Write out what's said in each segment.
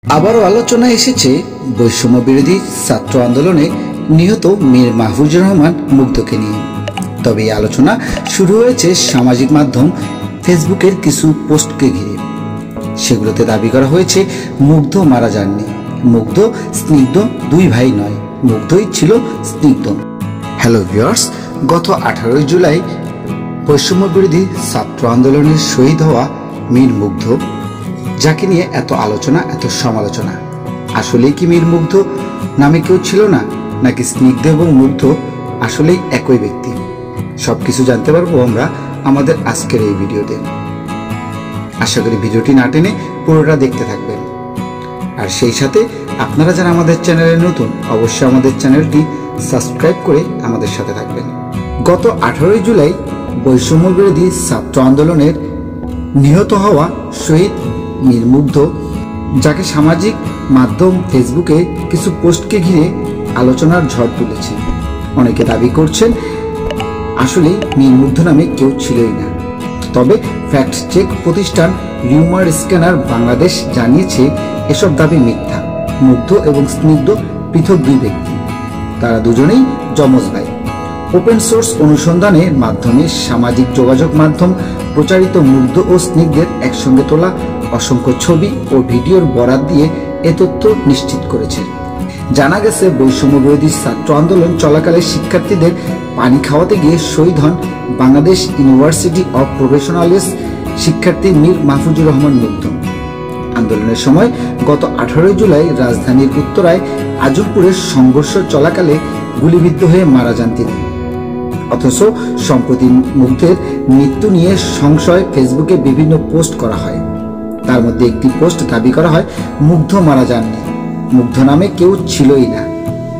আবারও আলোচনায় এসেছে বৈষম্য বিরোধী ছাত্র আন্দোলনে নিহত মীর মাহফুজুর রহমান মুগ্ধকে নিয়ে। তবে এই আলোচনা শুরু হয়েছে সামাজিক মাধ্যম ফেসবুকের কিছু পোস্টকে ঘিরে। সেগুলোতে দাবি করা হয়েছে মুগ্ধ মারা যাননি, মুগ্ধ স্নিগ্ধ দুই ভাই নয়, মুগ্ধই ছিল স্নিগ্ধ। হ্যালো ভিউয়ার্স, গত 18 জুলাই বৈষম্য বিরোধী ছাত্র আন্দোলনের শহীদ হওয়া মীর মুগ্ধ, যাকে নিয়ে এত আলোচনা, এত সমালোচনা, আসলেই কি মীর মুগ্ধ নামে কেউ ছিল না, নাকি স্নিগ্ধ এবং মুগ্ধ আসলেই একই ব্যক্তি? সবকিছু জানতে পারবো আমরা আমাদের আজকের এই ভিডিওতে। আশা করি ভিডিওটি না টেনে পুরোটা দেখতে থাকবেন। আর সেই সাথে আপনারা যারা আমাদের চ্যানেলে নতুন, অবশ্যই আমাদের চ্যানেলটি সাবস্ক্রাইব করে আমাদের সাথে থাকবেন। গত 18 জুলাই বৈষম্য বিরোধী ছাত্র আন্দোলনের নিহত হওয়া শহীদ মীর মুগ্ধ, যাকে সামাজিক মাধ্যম ফেসবুকে কিছু পোস্টকে ঘিরে আলোচনার ঝড় তুলেছে। অনেকে দাবি করছেন আসলে মীর মুগ্ধ নামে কেউ ছিলই না। তবে ফ্যাক্ট চেক প্রতিষ্ঠান রিউমার স্ক্যানার বাংলাদেশ জানিয়েছে এসব দাবি মিথ্যা। মুগ্ধ এবং স্নিগ্ধ পৃথক দুই ব্যক্তি, তারা দুজনেই যমজ ভাই। ওপেন সোর্স অনুসন্ধানের মাধ্যমে সামাজিক যোগাযোগ মাধ্যম প্রচারিত মুগ্ধ ও স্নিগ্ধের একসঙ্গে তোলা অসংখ্য ছবি ও ভিডিওর বরাত দিয়ে এ তথ্য নিশ্চিত করেছে। জানা গেছে বৈষম্য বিরোধী ছাত্র আন্দোলন চলাকালে শিক্ষার্থীদের পানি খাওয়াতে গিয়ে শহীদ হন বাংলাদেশ ইউনিভার্সিটি অব প্রফেশনালস শিক্ষার্থী মীর মাহফুজুর রহমান মুগ্ধ। আন্দোলনের সময় গত 18 জুলাই রাজধানীর উত্তরায় আজমপুরের সংঘর্ষ চলাকালে গুলিবিদ্ধ হয়ে মারা যান তিনি। অথচ সম্প্রতি মুগ্ধের মৃত্যু নিয়ে সংশয় ফেসবুকে বিভিন্ন পোস্ট করা হয়। তার মধ্যে একটি পোস্ট দাবি করা হয় মুগ্ধ মারা যাননি, মুগ্ধ নামে কেউ ছিলই না,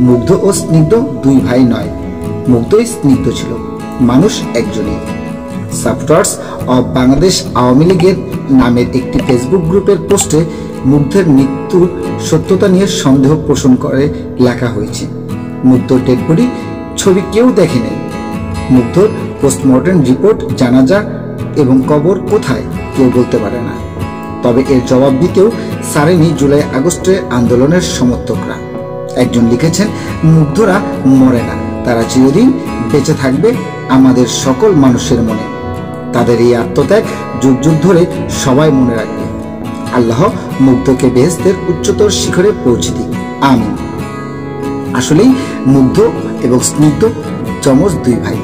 মুগ্ধ ও স্নিগ্ধ দুই ভাই নয়, মুগ্ধই স্নিগ্ধ ছিল, মানুষ একজনই। সাপোর্টার্স অব বাংলাদেশ আওয়ামী লীগের নামের একটি ফেসবুক গ্রুপের পোস্টে মুগ্ধের মৃত্যুর সত্যতা নিয়ে সন্দেহ পোষণ করে লেখা হয়েছে, মুগ্ধর ডেড বডি ছবি কেউ দেখেনি, মুগ্ধর পোস্টমর্টেম রিপোর্ট, জানাজা এবং কবর কোথায় কেউ বলতে পারে না। তবে এর জবাব দিতেও ছাড়েনি জুলাই আগস্টের আন্দোলনের সমর্থকরা। একজন লিখেছেন, মুগ্ধরা মরে না, তারা চিরদিন বেঁচে থাকবে আমাদের সকল মানুষের মনে। তাদের এই আত্মত্যাগ যুগ যুগ ধরে সবাই মনে রাখবে। আল্লাহ মুগ্ধকে বেহেশতের উচ্চতর শিখরে পৌঁছে দিক, আমিন। আসলেই মুগ্ধ এবং স্নিগ্ধ যমজ দুই ভাই,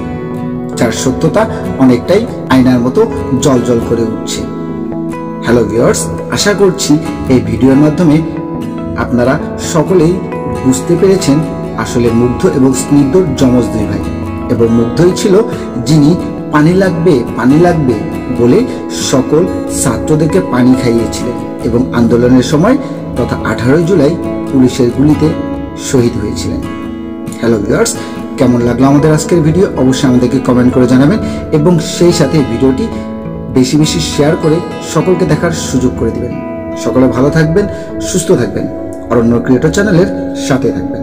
যার সত্যতা অনেকটাই আয়নার মতো জ্বলজ্বল করে উঠছে। হ্যালো ভিউয়ার্স, আশা করছি এই ভিডিওর মাধ্যমে আপনারা সকলেই বুঝতে পেরেছেন আসলে মুগ্ধ এবং স্নিগ্ধর যমজ দুই ভাই, এবং মুগ্ধই ছিল যিনি পানি লাগবে বলে সকল ছাত্রদেরকে পানি খাইয়েছিলেন এবং আন্দোলনের সময় তথা 18 জুলাই পুলিশের গুলিতে শহীদ হয়েছিলেন। হ্যালো ভিউয়ার্স, কেমন লাগলো আমাদের আজকের ভিডিও অবশ্যই আমাদেরকে কমেন্ট করে জানাবেন, এবং সেই সাথে ভিডিওটি বেশি বেশি শেয়ার করে সকলকে দেখার সুযোগ করে দিবেন। সকলে ভালো থাকবেন, সুস্থ থাকবেন, অরণ্য ক্রিয়েটর চ্যানেলের সাথে থাকবেন।